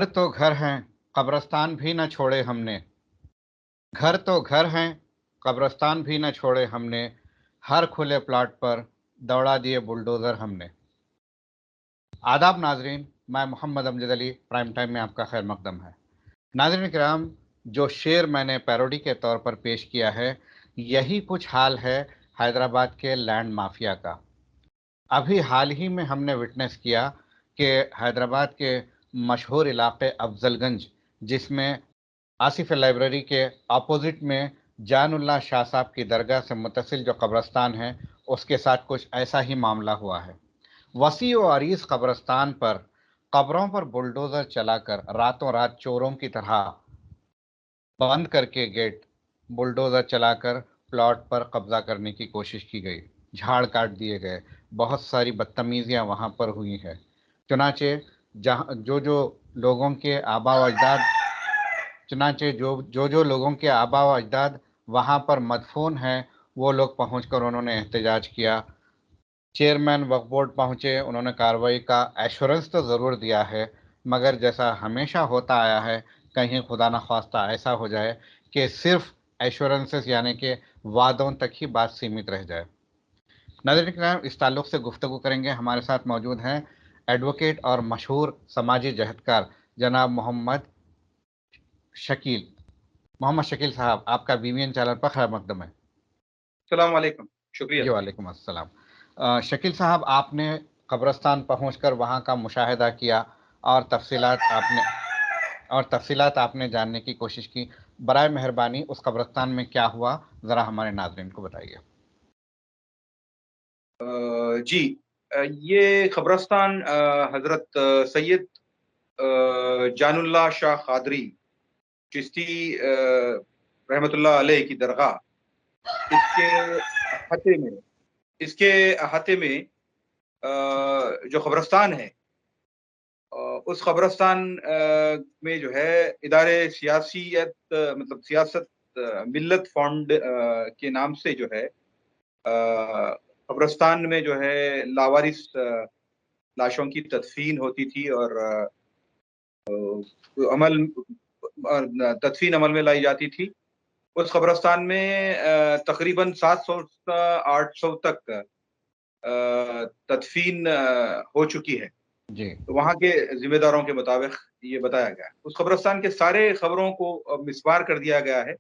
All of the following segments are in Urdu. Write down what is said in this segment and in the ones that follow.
گھر تو گھر ہیں قبرستان بھی نہ چھوڑے ہم نے، گھر تو گھر ہیں قبرستان بھی نہ چھوڑے ہم نے، ہر کھلے پلاٹ پر دوڑا دیے بلڈوزر ہم نے۔ آداب ناظرین، میں محمد امجد علی پرائم ٹائم میں آپ کا خیر مقدم ہے۔ ناظرین کرام، جو شعر میں نے پیروڈی کے طور پر پیش کیا ہے، یہی کچھ حال ہے حیدرآباد کے لینڈ مافیا کا۔ ابھی حال ہی میں ہم نے وٹنس کیا کہ حیدرآباد کے مشہور علاقے افضل گنج، جس میں آصف لائبریری کے اپوزٹ میں جان اللہ شاہ صاحب کی درگاہ سے متصل جو قبرستان ہے، اس کے ساتھ کچھ ایسا ہی معاملہ ہوا ہے۔ وسیع و عریض قبرستان پر قبروں پر بلڈوزر چلا کر راتوں رات چوروں کی طرح بند کر کے گیٹ بلڈوزر چلا کر پلاٹ پر قبضہ کرنے کی کوشش کی گئی، جھاڑ کاٹ دیے گئے، بہت ساری بدتمیزیاں وہاں پر ہوئی ہیں۔ چنانچہ جو لوگوں کے آبا و اجداد جو لوگوں کے آبا و اجداد وہاں پر مدفون ہیں، وہ لوگ پہنچ کر انہوں نے احتجاج کیا۔ چیئرمین وقف بورڈ پہنچے، انہوں نے کارروائی کا ایشورنس تو ضرور دیا ہے، مگر جیسا ہمیشہ ہوتا آیا ہے، کہیں خدا نخواستہ ایسا ہو جائے کہ صرف ایشورنسز یعنی کہ وعدوں تک ہی بات سیمت رہ جائے۔ ناظرین کرام، اس تعلق سے گفتگو کریں گے۔ ہمارے ساتھ موجود ہیں ایڈوکیٹ اور مشہور سماجی جہدکار جناب محمد شکیل صاحب، آپ کا BBN چینل پر خیر مقدم ہے۔ السلام علیکم، شکریہ۔ جی وعلیکم السلام۔ شکیل صاحب، آپ نے قبرستان پہنچ کر وہاں کا مشاہدہ کیا اور تفصیلات آپ نے جاننے کی کوشش کی۔ برائے مہربانی اس قبرستان میں کیا ہوا، ذرا ہمارے ناظرین کو بتائیے۔ جی، یہ قبرستان حضرت سید جان اللہ شاہ قادری چشتی رحمۃ اللہ علیہ کی درگاہ، اس کے احاطے میں جو قبرستان ہے، اس قبرستان میں جو ہے ادارے سیاست ملت فنڈ کے نام سے جو ہے قبرستان میں جو ہے لاوارث لاشوں کی تدفین ہوتی تھی، اور تدفین عمل میں لائی جاتی تھی۔ اس قبرستان میں تقریباً 700 سے 800 تک تدفین ہو چکی ہے۔ جی، وہاں کے ذمہ داروں کے مطابق یہ بتایا گیا ہے۔ اس قبرستان کے سارے خبروں کو مسمار کر دیا گیا ہے۔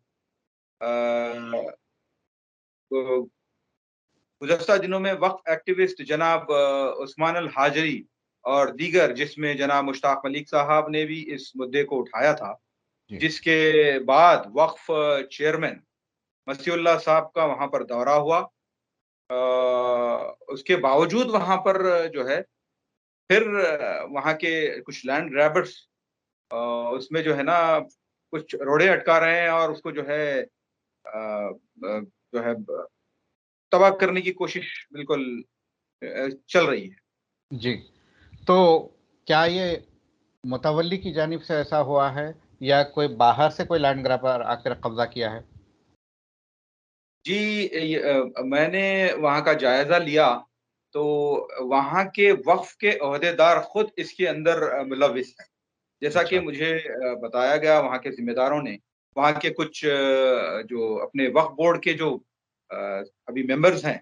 گزشتہ دنوں میں وقت ایکٹیوسٹ جناب عثمان الحاجری اور دیگر، جس میں جناب مشتاق ملک صاحب نے بھی اس مدعے کو اٹھایا تھا، جس کے بعد وقف چیئرمین مسیح اللہ صاحب کا وہاں پر دورہ ہوا۔ اس کے باوجود وہاں پر جو ہے پھر وہاں کے کچھ لینڈ گریبرز اس میں جو ہے نا کچھ روڑے اٹکا رہے ہیں، اور اس کو جو ہے تباہ کرنے کی کوشش بالکل چل رہی ہے۔ جی، تو کیا یہ متولی کی جانب سے ایسا ہوا ہے یا کوئی باہر سے کوئی لینڈ گریبر آ کر قبضہ کیا ہے؟ جی، میں نے وہاں کا جائزہ لیا تو وہاں کے وقف کے عہدیدار خود اس کے اندر ملوث ہیں، جیسا کہ مجھے بتایا گیا۔ وہاں کے ذمہ داروں نے، وہاں کے کچھ جو اپنے وقف بورڈ کے جو ابھی ممبرز ہیں،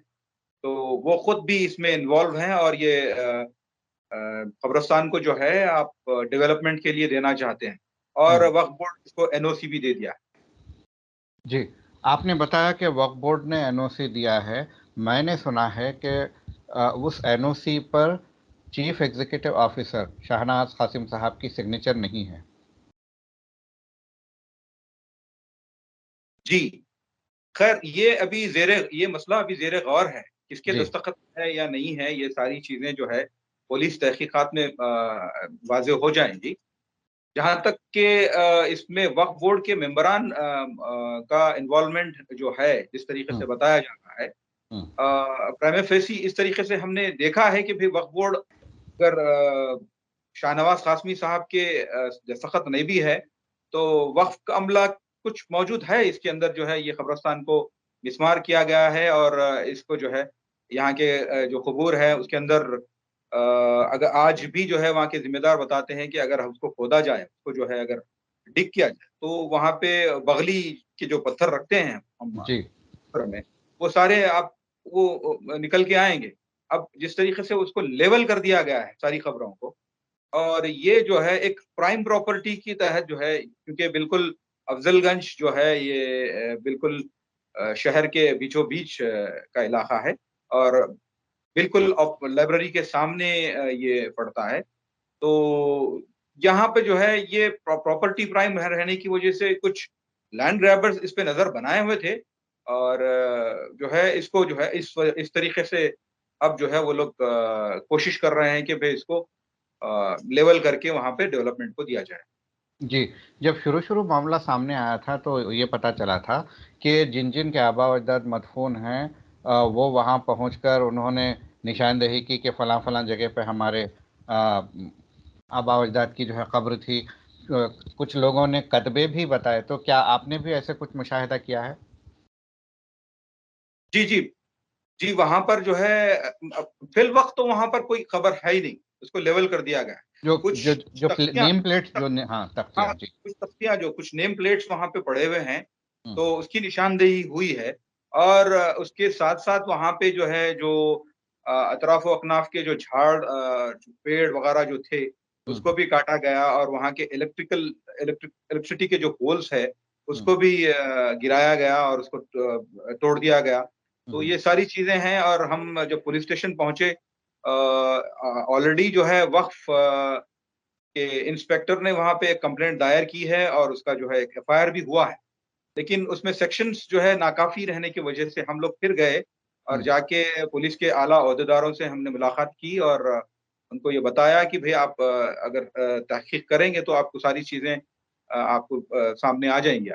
تو وہ خود بھی اس میں انوالو ہیں، اور یہ قبرستان کو جو ہے آپ ڈیولپمنٹ کے لیے دینا چاہتے ہیں، اور وقف بورڈ اس کو NOC بھی دے دیا ہے۔ جی، آپ نے بتایا کہ وقف بورڈ نے NOC دیا ہے۔ میں نے سنا ہے کہ اس NOC پر chief executive officer Shahnawaz Qasim صاحب کی سگنیچر نہیں ہے۔ جی، خیر، یہ مسئلہ ابھی زیر غور ہے، کس کے دستخط ہے یا نہیں ہے۔ یہ ساری چیزیں جو ہے پولیس تحقیقات میں واضح ہو جائیں گی۔ جہاں تک کہ اس میں وقف بورڈ کے ممبران کا انوالومنٹ جو ہے، جس طریقے سے بتایا جا رہا ہے، پرائم فیسی اس طریقے سے ہم نے دیکھا ہے کہ پھر وقف بورڈ اگر شاہنواز قاسمی صاحب کے دستخط نہیں بھی ہے، تو وقف کا عملہ کچھ موجود ہے اس کے اندر، جو ہے یہ قبرستان کو مسمار کیا گیا ہے، اور اس کو جو ہے یہاں کے جو قبور ہے اس کے اندر اگر آج بھی جو ہے وہاں کے ذمہ دار بتاتے ہیں کہ اگر ہم اس کو کھودا جائے، اس کو جو ہے اگر ڈگ کیا جائے، تو وہاں پہ بغلی کے جو پتھر رکھتے ہیں ہم جی میں، وہ سارے آپ وہ نکل کے آئیں گے۔ اب جس طریقے سے اس کو لیول کر دیا گیا ہے ساری خبروں کو، اور یہ جو ہے ایک پرائم پراپرٹی کی تحت جو ہے، کیونکہ بالکل افضل گنج جو ہے یہ بالکل شہر کے بیچوں بیچ کا علاقہ ہے، اور بالکل لائبریری کے سامنے یہ پڑتا ہے، تو یہاں پہ جو ہے یہ پراپرٹی پرائم رہنے کی وجہ سے کچھ لینڈ گریبرز اس پہ نظر بنائے ہوئے تھے، اور جو ہے اس کو جو ہے اس طریقے سے اب جو ہے وہ لوگ کوشش کر رہے ہیں کہ بھئی اس کو لیول کر کے وہاں پہ ڈیولپمنٹ کو دیا جائے۔ جی، جب شروع معاملہ سامنے آیا تھا تو یہ پتا چلا تھا کہ جن جن کے آباء و اجداد مدفون ہیں وہ وہاں پہنچ کر انہوں نے نشاندہی کی کہ فلاں فلاں جگہ پہ ہمارے آباء و اجداد کی جو ہے قبر تھی۔ کچھ لوگوں نے کتبے بھی بتائے، تو کیا آپ نے بھی ایسے کچھ مشاہدہ کیا ہے؟ جی جی جی، وہاں پر جو ہے فی الوقت تو وہاں پر کوئی خبر ہے ہی نہیں، اس کو لیول کر دیا گیا ہے۔ جو جو کچھ جو تختیاں نیم پلیٹس جو ہاں ہاں، تختیاں، جی۔ کچھ تختیاں جو کچھ نیم پلیٹس وہاں پہ پڑے ہوئے ہیں، ہوں، تو اس کی نشاندہی ہوئی ہے، اور اس کے ساتھ ساتھ وہاں پہ جو ہے جو اطراف و اکناف کے جو جھاڑ پیڑ وغیرہ جو تھے، اس ہوں، کو بھی کاٹا گیا، اور وہاں کے الیکٹرسٹی کے جو پولز ہے اس ہوں، کو بھی گرایا گیا اور اس کو توڑ دیا گیا۔ تو ہوں، یہ ساری چیزیں ہیں، اور ہم جب پولیس اسٹیشن پہنچے، آلریڈی جو ہے وقف کہ انسپیکٹر نے وہاں پہ ایک کمپلینٹ دائر کی ہے، اور اس کا جو ہے ایک ایف آئی آر بھی ہوا ہے، لیکن اس میں سیکشنز جو ہے ناکافی رہنے کی وجہ سے ہم لوگ پھر گئے اور ہوں۔ جا کے پولیس کے اعلیٰ عہدیداروں سے ہم نے ملاقات کی، اور ان کو یہ بتایا کہ بھئی آپ اگر تحقیق کریں گے تو آپ کو ساری چیزیں آپ کو سامنے آ جائیں گی۔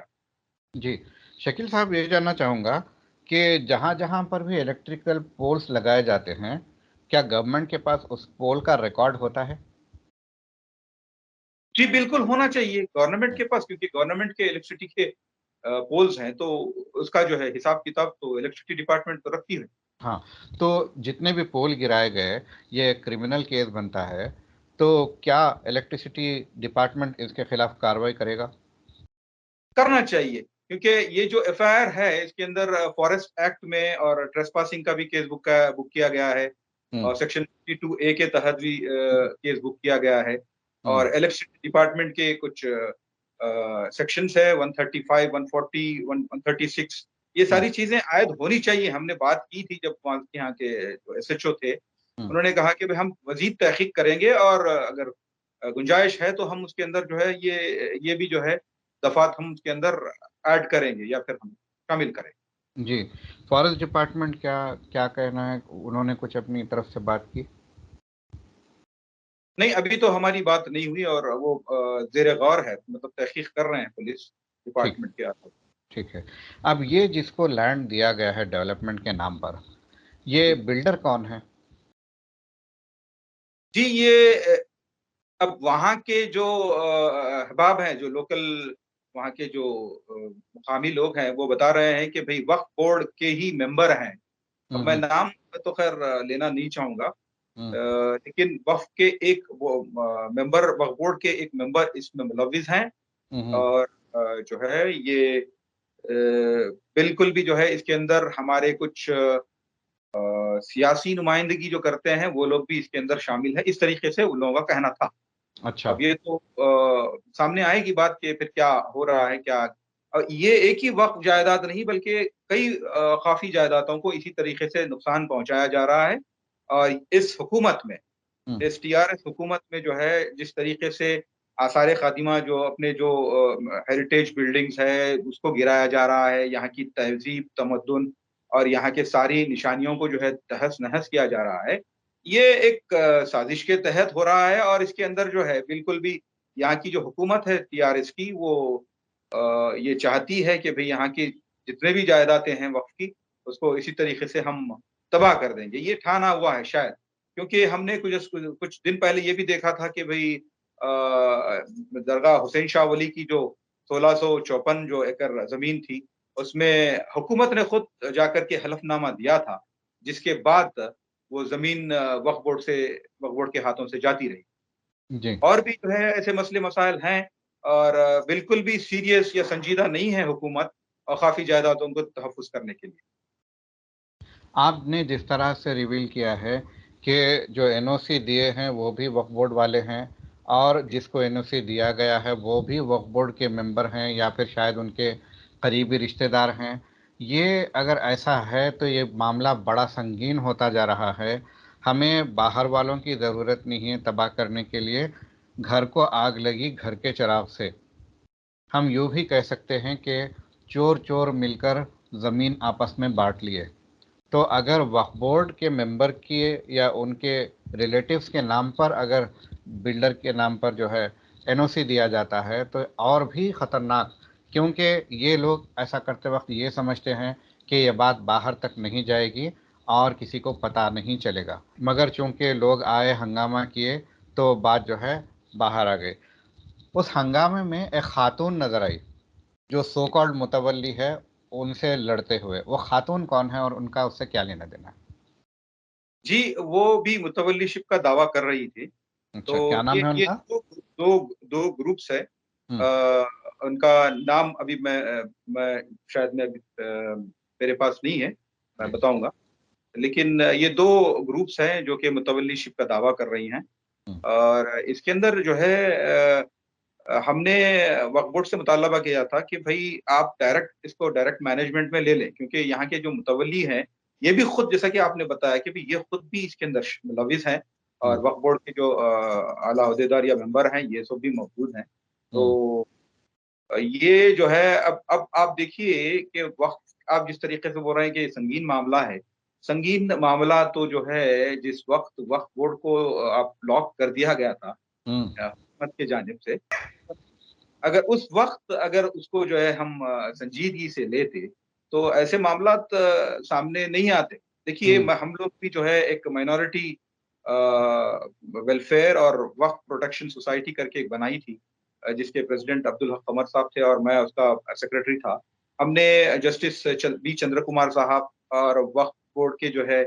جی، شکیل صاحب یہ جاننا چاہوں گا کہ جہاں جہاں پر بھی الیکٹریکل پولز لگائے جاتے ہیں، کیا گورنمنٹ کے پاس اس پول کا ریکارڈ ہوتا ہے؟ جی بالکل ہونا چاہیے گورنمنٹ کے پاس، کیونکہ گورنمنٹ کے الیکٹریسٹی کے پولز ہیں، تو اس کا جو ہے حساب کتاب تو الیکٹریسٹی ڈپارٹمنٹ تو رکھتی ہے۔ ہاں، تو جتنے بھی پول گرائے گئے یہ کرمنل کیس بنتا ہے، تو کیا الیکٹریسٹی ڈپارٹمنٹ اس کے خلاف کارروائی کرے گا؟ کرنا چاہیے، کیونکہ یہ جو ایف آئی آر ہے اس کے اندر فارسٹ ایکٹ میں اور ٹریس پاسنگ کا بھی کیس بک کیا گیا ہے، ہوں، اور سیکشن 52A کے تحت بھی کیس بک کیا گیا ہے، ہوں، اور الیکٹریسٹی ڈپارٹمنٹ کے کچھ سیکشنز ہے 135 140 136، یہ ہوں، ساری چیزیں عائد ہونی چاہیے۔ ہم نے بات کی تھی جب وہاں یہاں کے جو ایس ایچ او تھے، ہوں۔ انہوں نے کہا کہ ہم مزید تحقیق کریں گے، اور اگر گنجائش ہے تو ہم اس کے اندر جو ہے یہ بھی جو ہے دفعات ہم اس کے اندر ایڈ کریں گے یا پھر ہم شامل کریں گے۔ جی، فارسٹ ڈپارٹمنٹ کیا کیا کہنا ہے؟ انہوں نے کچھ اپنی طرف سے بات کی؟ نہیں، ابھی تو ہماری بات نہیں ہوئی، اور وہ زیر غور ہے، مطلب تحقیق کر رہے ہیں پولیس ٹھیک ڈپارٹمنٹ کے آتے۔ ٹھیک ہے۔ اب یہ جس کو لینڈ دیا گیا ہے ڈیولپمنٹ کے نام پر، یہ بلڈر کون ہے؟ جی یہ اب وہاں کے جو احباب ہیں، جو لوکل وہاں کے جو مقامی لوگ ہیں، وہ بتا رہے ہیں کہ بھئی وقف بورڈ کے ہی ممبر ہیں۔ اب ہوں، میں ہوں، نام تو خیر لینا نہیں چاہوں گا، ہوں، لیکن وقف کے ایک وہ ممبر، وقف بورڈ کے ایک ممبر اس میں ملوث ہیں، ہوں، ہوں، اور جو ہے یہ بالکل بھی جو ہے اس کے اندر ہمارے کچھ سیاسی نمائندگی جو کرتے ہیں وہ لوگ بھی اس کے اندر شامل ہیں، اس طریقے سے ان لوگوں کا کہنا تھا۔ اچھا۔ اب یہ تو سامنے آئے گی بات کہ پھر کیا ہو رہا ہے کیا، یہ ایک ہی وقف جائیداد نہیں بلکہ کئی خافی جائیدادوں کو اسی طریقے سے نقصان پہنچایا جا رہا ہے، اور اس حکومت میں، ہوں، اس ٹی آر ایس حکومت میں جو ہے جس طریقے سے آثار قدیمہ جو اپنے جو ہیریٹیج بلڈنگز ہے اس کو گرایا جا رہا ہے، یہاں کی تہذیب تمدن اور یہاں کے ساری نشانیوں کو جو ہے تہس نہس کیا جا رہا ہے، یہ ایک سازش کے تحت ہو رہا ہے، اور اس کے اندر جو ہے بالکل بھی یہاں کی جو حکومت ہے ٹی آر ایس کی، وہ یہ چاہتی ہے کہ بھئی یہاں کی جتنے بھی جائیدادیں ہیں وقف کی، اس کو اسی طریقے سے ہم تباہ کر دیں گے۔ یہ ٹھانا ہوا ہے شاید، کیونکہ ہم نے کچھ دن پہلے یہ بھی دیکھا تھا کہ بھئی درگاہ حسین شاہ ولی کی جو 1654 جو ایکڑ زمین تھی، اس میں حکومت نے خود جا کر کے حلف نامہ دیا تھا، جس کے بعد وہ زمین وقف بورڈ کے ہاتھوں سے جاتی رہی. جی اور بھی جو ہے ایسے مسئلے مسائل ہیں، اور بالکل بھی سیریس یا سنجیدہ نہیں ہے حکومت اور خافی جائیدادوں کو تحفظ کرنے کے لیے. آپ نے جس طرح سے ریویل کیا ہے کہ جو این او سی دیے ہیں وہ بھی وقف بورڈ والے ہیں، اور جس کو این او سی دیا گیا ہے وہ بھی وقف بورڈ کے ممبر ہیں یا پھر شاید ان کے قریبی رشتہ دار ہیں، یہ اگر ایسا ہے تو یہ معاملہ بڑا سنگین ہوتا جا رہا ہے. ہمیں باہر والوں کی ضرورت نہیں ہے تباہ کرنے کے لیے. گھر کو آگ لگی گھر کے چراغ سے. ہم یوں بھی کہہ سکتے ہیں کہ چور چور مل کر زمین آپس میں بانٹ لیے. تو اگر وقف بورڈ کے ممبر کی یا ان کے ریلیٹیوز کے نام پر اگر بلڈر کے نام پر جو ہے این او سی دیا جاتا ہے تو اور بھی خطرناک، کیونکہ یہ لوگ ایسا کرتے وقت یہ سمجھتے ہیں کہ یہ بات باہر تک نہیں جائے گی اور کسی کو پتہ نہیں چلے گا، مگر چونکہ لوگ آئے ہنگامہ کیے تو بات جو ہے باہر آ گئی. اس ہنگامے میں ایک خاتون نظر آئی جو سو کالڈ متولی ہے ان سے لڑتے ہوئے. وہ خاتون کون ہے اور ان کا اس سے کیا لینا دینا ہے؟ جی، وہ بھی متولی شپ کا دعویٰ کر رہی تھی. تو اچھا، کیا نام ہے ان یہ کا؟ دو گروپس ہے. ہوں، ان کا نام ابھی میں شاید میں میرے پاس نہیں ہے، میں جی بتاؤں گا. لیکن یہ دو گروپس ہیں جو کہ متولی شپ کا دعویٰ کر رہی ہیں. ہوں، اور اس کے اندر جو ہے ہم نے وقف بورڈ سے مطالبہ کیا تھا کہ بھائی آپ اس کو ڈائریکٹ مینجمنٹ میں لے لیں، کیونکہ یہاں کے جو متولی ہیں یہ بھی خود، جیسا کہ آپ نے بتایا کہ یہ خود بھی اس کے اندر ملوث ہیں، ہوں، اور وقف بورڈ کے جو اعلیٰ عہدیدار یا ممبر ہیں یہ سب بھی موجود ہیں. تو ہوں، یہ جو ہے اب آپ دیکھیے کہ وقت آپ جس طریقے سے بول رہے ہیں کہ یہ سنگین معاملہ ہے. سنگین معاملہ تو جو ہے جس وقت وقف بورڈ کو آپ لاک کر دیا گیا تھا ہوں، حکومت کی جانب سے، اگر اس وقت اگر اس کو جو ہے ہم سنجیدگی سے لیتے تو ایسے معاملات سامنے نہیں آتے. دیکھیے ہوں، ہم لوگ بھی جو ہے ایک مائنورٹی ویلفیئر اور وقف پروٹیکشن سوسائٹی کر کے ایک بنائی تھی، جس کے پریزیڈنٹ عبدالحق قمر صاحب تھے اور میں اس کا سیکرٹری تھا. ہم نے جسٹس بی چندر کمار صاحب اور وقف بورڈ کے جو ہے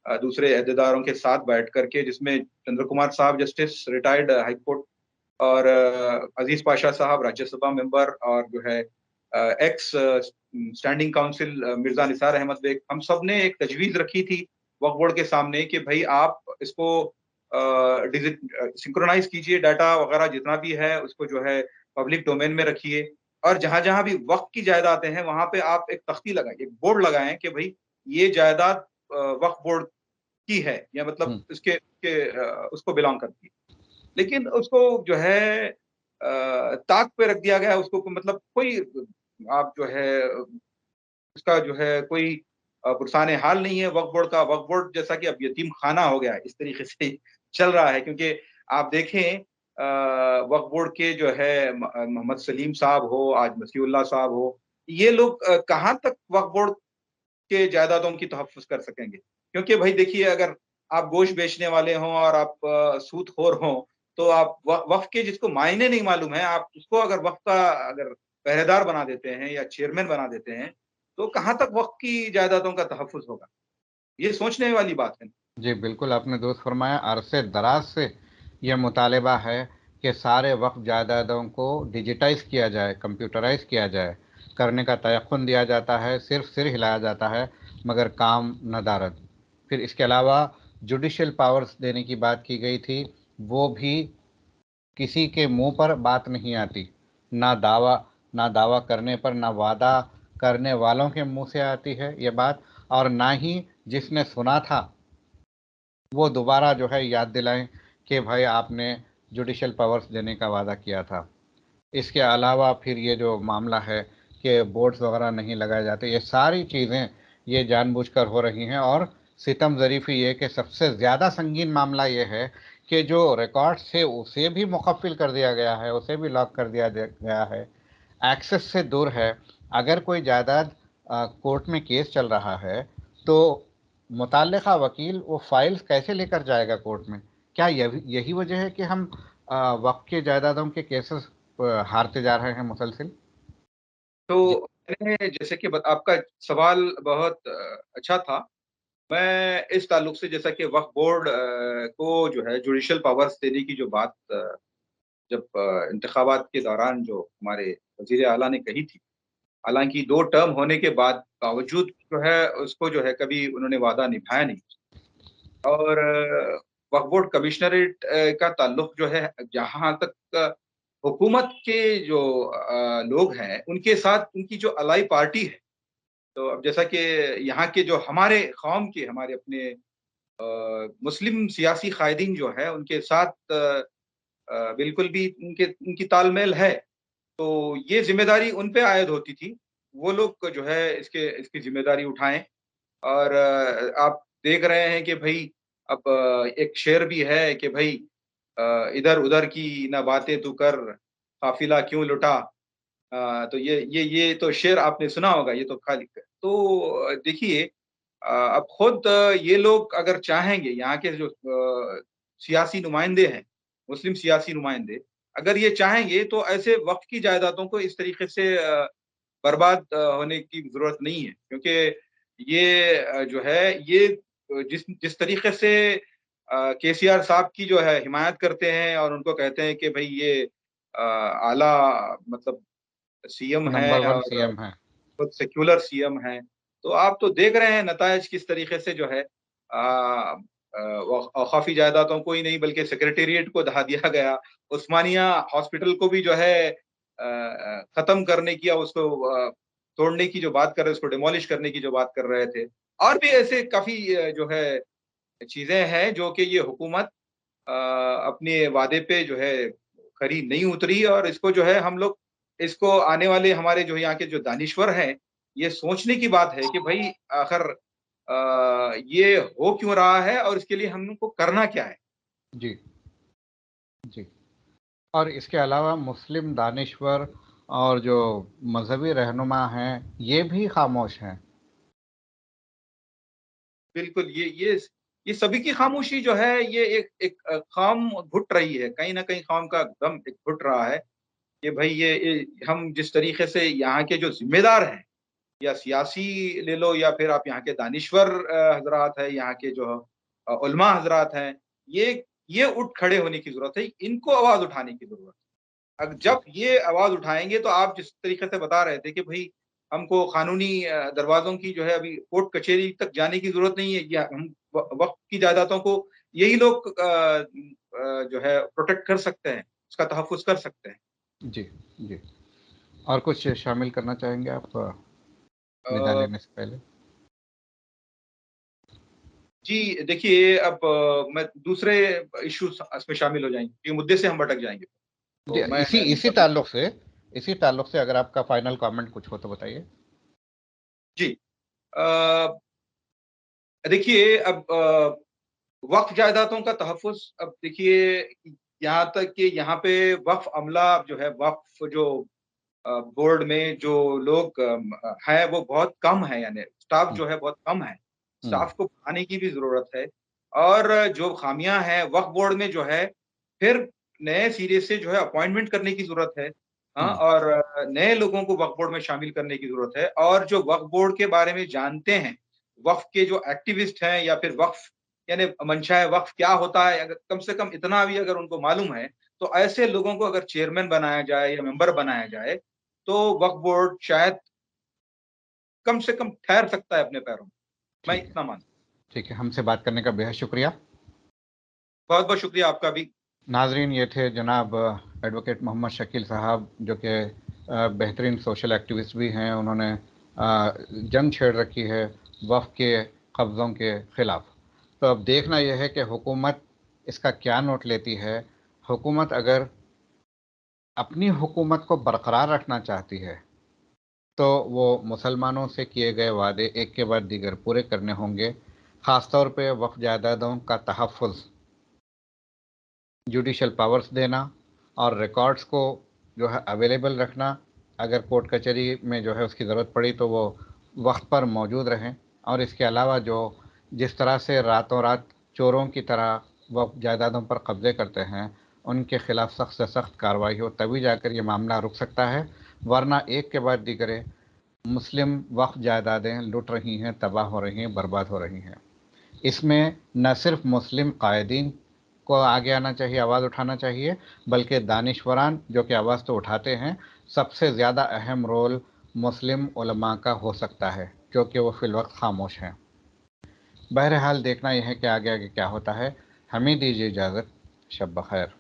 دوسرے عہدیداروں کے ساتھ بیٹھ کر کے، جس میں چندر کمار صاحب جسٹس ریٹائرڈ ہائی کورٹ، اور عزیز پاشا صاحب راجیہ سبھا ممبر، اور جو ہے ایکس اسٹینڈنگ کاؤنسل مرزا نثار احمد بیگ، ہم سب نے ایک تجویز رکھی تھی وقف بورڈ کے سامنے کہ بھائی آپ اس کو سنکرونائز کیجئے، ڈاٹا وغیرہ جتنا بھی ہے اس کو جو ہے پبلک ڈومین میں رکھیے، اور جہاں جہاں بھی وقف کی جائیدادیں ہیں وہاں پہ آپ ایک تختی لگائیں، ایک بورڈ لگائیں کہ بھائی یہ جائیداد وقف بورڈ کی ہے، یا مطلب ہوں. اس کو بلانگ کرتی ہے. لیکن اس کو جو ہے طاق پہ رکھ دیا گیا، اس کو مطلب کوئی آپ جو ہے اس کا جو ہے کوئی پرسان حال نہیں ہے وقف بورڈ کا. وقف بورڈ جیسا کہ اب یتیم خانہ ہو گیا ہے، اس طریقے سے چل رہا ہے. کیونکہ آپ دیکھیں وقف بورڈ کے جو ہے محمد سلیم صاحب ہو، آج مسیح اللہ صاحب ہو، یہ لوگ کہاں تک وقف بورڈ کے جائیدادوں کی تحفظ کر سکیں گے؟ کیونکہ بھائی دیکھیے، اگر آپ گوشت بیچنے والے ہوں اور آپ سود خور ہوں تو آپ وقف کے جس کو معنی نہیں معلوم ہے، آپ اس کو اگر وقف کا اگر پہرے دار بنا دیتے ہیں یا چیئرمین بنا دیتے ہیں تو کہاں تک وقف کی جائیدادوں کا تحفظ ہوگا؟ یہ سوچنے والی بات ہے. جی بالکل، آپ نے درست فرمایا. عرصے دراز سے یہ مطالبہ ہے کہ سارے وقف جائیدادوں کو ڈیجیٹائز کیا جائے، کمپیوٹرائز کیا جائے. کرنے کا تیقن دیا جاتا ہے، صرف سر ہلایا جاتا ہے مگر کام ندارد. پھر اس کے علاوہ جوڈیشل پاورز دینے کی بات کی گئی تھی، وہ بھی کسی کے منہ پر بات نہیں آتی. نہ دعویٰ کرنے پر، نہ وعدہ کرنے والوں کے منہ سے آتی ہے یہ بات، اور نہ ہی جس نے سنا تھا وہ دوبارہ جو ہے یاد دلائیں کہ بھائی آپ نے جوڈیشل پاورز دینے کا وعدہ کیا تھا. اس کے علاوہ پھر یہ جو معاملہ ہے کہ بورڈز وغیرہ نہیں لگائے جاتے، یہ ساری چیزیں یہ جان بوجھ کر ہو رہی ہیں. اور ستم ظریفی یہ کہ سب سے زیادہ سنگین معاملہ یہ ہے کہ جو ریکارڈز تھے اسے بھی مقفل کر دیا گیا ہے، اسے بھی لاک کر دیا گیا ہے، ایکسس سے دور ہے. اگر کوئی جائیداد کورٹ میں کیس چل رہا ہے تو متعلقہ وکیل وہ فائلز کیسے لے کر جائے گا کورٹ میں؟ کیا یہی وجہ ہے کہ ہم وقف کے جائیدادوں کے کیسز ہارتے جا رہے ہیں مسلسل؟ تو جی جیسے کہ آپ کا سوال بہت اچھا تھا. میں اس تعلق سے جیسا کہ وقف بورڈ کو جو ہے جوڈیشل پاورز دینے کی جو بات جب انتخابات کے دوران جو ہمارے وزیر اعلیٰ نے کہی تھی، حالانکہ 2 ٹرم ہونے کے باوجود جو ہے اس کو جو ہے کبھی انہوں نے وعدہ نبھایا نہیں۔ اور وقف بورڈ کمشنریٹ کا تعلق جو ہے جہاں تک حکومت کے جو لوگ ہیں ان کے ساتھ ان کی جو الائی پارٹی ہے، تو اب جیسا کہ یہاں کے جو ہمارے قوم کے ہمارے اپنے مسلم سیاسی قائدین جو ہے ان کے ساتھ بالکل بھی ان کی تال میل ہے، تو یہ ذمہ داری ان پہ عائد ہوتی تھی، وہ لوگ جو ہے اس کی ذمہ داری اٹھائیں۔ اور آپ دیکھ رہے ہیں کہ بھائی اب ایک شعر بھی ہے کہ بھائی ادھر ادھر کی نہ باتیں تو کر، قافلہ کیوں لٹا۔ تو یہ تو شعر آپ نے سنا ہوگا، یہ تو خالی تو دیکھیے اب خود یہ لوگ اگر چاہیں گے، یہاں کے جو سیاسی نمائندے ہیں، مسلم سیاسی نمائندے اگر یہ چاہیں گے تو ایسے وقت کی جائیدادوں کو اس طریقے سے برباد ہونے کی ضرورت نہیں ہے، کیونکہ یہ جو ہے یہ جس طریقے سے کے سی آر صاحب کی جو ہے حمایت کرتے ہیں اور ان کو کہتے ہیں کہ بھئی یہ اعلیٰ مطلب سی ایم ہے نمبر 1 سی اور ایم ہے۔ بہت سیکولر سی ایم ہے، تو آپ تو دیکھ رہے ہیں نتائج کس طریقے سے جو ہے اوقافی جائیدادوں کو ہی نہیں بلکہ سیکریٹریٹ کو دہا دیا گیا، عثمانیہ ہاسپٹل کو بھی جو ہے ختم کرنے کی اور اس کو توڑنے کی جو بات کر رہے، اس کو ڈیمولش کرنے کی جو بات کر رہے تھے، اور بھی ایسے کافی جو ہے چیزیں ہیں جو کہ یہ حکومت اپنے وعدے پہ جو ہے کھری نہیں اتری، اور اس کو جو ہے ہم لوگ اس کو آنے والے ہمارے جو یہاں کے جو دانشور ہیں یہ سوچنے کی بات ہے کہ بھائی آخر یہ ہو کیوں رہا ہے اور اس کے لیے ہم کو کرنا کیا ہے۔ جی جی، اور اس کے علاوہ مسلم دانشور اور جو مذہبی رہنما ہیں یہ بھی خاموش ہیں۔ بالکل یہ سبھی کی خاموشی جو ہے یہ ایک قوم گھٹ رہی ہے، کہیں نہ کہیں قوم کا دم ایک گھٹ رہا ہے کہ بھائی یہ ہم جس طریقے سے یہاں کے جو ذمہ دار ہیں یا سیاسی لے لو یا پھر آپ یہاں کے دانشور حضرات ہیں، یہاں کے جو علماء حضرات ہیں، یہ اٹھ کھڑے ہونے کی ضرورت ہے، ان کو آواز اٹھانے کی ضرورت ہے۔ جی جب یہ آواز اٹھائیں گے تو آپ جس طریقے سے بتا رہے تھے کہ بھائی ہم کو قانونی دروازوں کی جو ہے ابھی کورٹ کچہری تک جانے کی ضرورت نہیں ہے، یا ہم وقت کی جائیدادوں کو یہی لوگ جو ہے پروٹیکٹ کر سکتے ہیں، اس کا تحفظ کر سکتے ہیں۔ جی جی، اور کچھ شامل کرنا چاہیں گے آپ ودا لینے سے پہلے؟ جی دیکھیے اب میں دوسرے ایشوز اس میں شامل ہو جائیں گے، یہ مدعے سے ہم بھٹک جائیں گے، جی، تو میں اسی تعلق سے اگر آپ کا فائنل کامنٹ کچھ ہو تو بتائیے۔ جی دیکھیے اب وقف جائیدادوں کا تحفظ، اب دیکھیے یہاں تک کہ یہاں پہ وقف عملہ جو ہے، وقف جو بورڈ میں جو لوگ ہیں وہ بہت کم ہے، یعنی سٹاف جو ہے بہت کم ہے، سٹاف کو بڑھانے کی بھی ضرورت ہے، اور جو خامیاں ہیں وقف بورڈ میں جو ہے پھر نئے سرے سے جو ہے اپوائنٹمنٹ کرنے کی ضرورت ہے، ہاں، اور نئے لوگوں کو وقف بورڈ میں شامل کرنے کی ضرورت ہے، اور جو وقف بورڈ کے بارے میں جانتے ہیں، وقف کے جو ایکٹیوسٹ ہیں یا پھر وقف یعنی منشاء وقف کیا ہوتا ہے، اگر کم سے کم اتنا بھی اگر ان کو معلوم ہے تو ایسے لوگوں کو اگر چیئرمین بنایا جائے یا ممبر بنایا جائے تو وقف بورڈ شاید کم سے کم ٹھہر سکتا ہے اپنے پیروں میں اتنا مانتا ہوں۔ ٹھیک ہے، ہم سے بات کرنے کا بہت شکریہ۔ بہت بہت شکریہ آپ کا بھی۔ ناظرین، یہ تھے جناب ایڈوکیٹ محمد شکیل صاحب، جو کہ بہترین سوشل ایکٹیوسٹ بھی ہیں۔ انہوں نے جنگ چھیڑ رکھی ہے وقف کے قبضوں کے خلاف۔ تو اب دیکھنا یہ ہے کہ حکومت اس کا کیا نوٹ لیتی ہے۔ حکومت اگر اپنی حکومت کو برقرار رکھنا چاہتی ہے تو وہ مسلمانوں سے کیے گئے وعدے ایک کے بعد دیگر پورے کرنے ہوں گے، خاص طور پہ وقف جائیدادوں کا تحفظ، جوڈیشل پاورز دینا اور ریکارڈز کو جو ہے اویلیبل رکھنا، اگر کورٹ کچہری میں جو ہے اس کی ضرورت پڑی تو وہ وقت پر موجود رہیں، اور اس کے علاوہ جو جس طرح سے راتوں رات چوروں کی طرح وقف جائیدادوں پر قبضے کرتے ہیں ان کے خلاف سخت سے سخت کارروائی ہو، تبھی جا کر یہ معاملہ رک سکتا ہے، ورنہ ایک کے بعد دیگر مسلم وقف جائیدادیں لٹ رہی ہیں، تباہ ہو رہی ہیں، برباد ہو رہی ہیں۔ اس میں نہ صرف مسلم قائدین کو آگے آنا چاہیے، آواز اٹھانا چاہیے، بلکہ دانشوران جو کہ آواز تو اٹھاتے ہیں، سب سے زیادہ اہم رول مسلم علماء کا ہو سکتا ہے، کیونکہ وہ فی الوقت خاموش ہیں۔ بہرحال دیکھنا یہ ہے کہ آگے آگے کیا ہوتا ہے۔ ہمیں دیجیے اجازت، شب بخیر۔